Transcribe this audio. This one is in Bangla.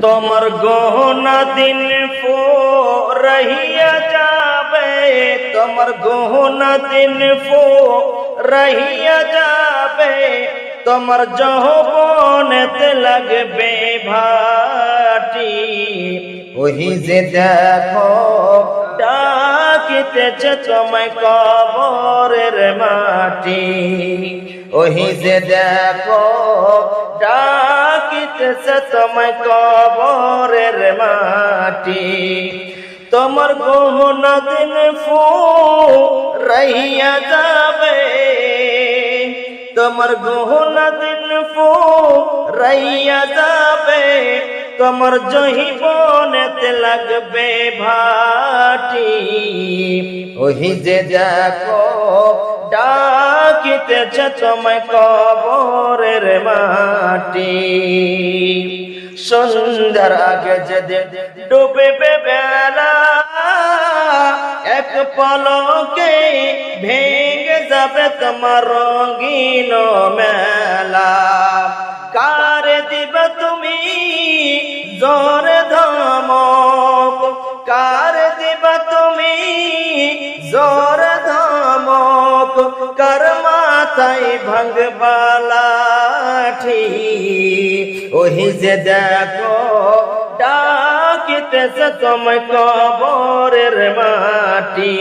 তোমার গহনা দিন রহিয়া যাবে, তোমার গহনা দিন রহিয়া যাবে, তোমার যৌবনেতে লাগবে ভাটি। ওহি যে দেখো ডাকিতেছে তোমায় কবরের মাটি, ওহি যে দেখো ডাকিতেছে তোমায় কবরের মাটি। তোমার গহনা দিন রহিয়া যাবে, তোমার গহনা দিন রহিয়া যাবে, তোমার যৌবনেতে লাগবে ভাটি। ওহি যে দেখো ডাকিতেছে তোমায় কবরের মাটি। সন্ধ্যার আগে যেদিন ডুবে বেলা, এক পলকে ভেঙে যাবে তোমার রঙিন মেলা। কার দিবা তুমি জোরে ধমক, কার দিবা তুমি জোরে ধমক, কার মাথায় ভাঙবা লাঠি। ওহি যে দেখো ডাকিতেছে তোমায় কবরের মাটি।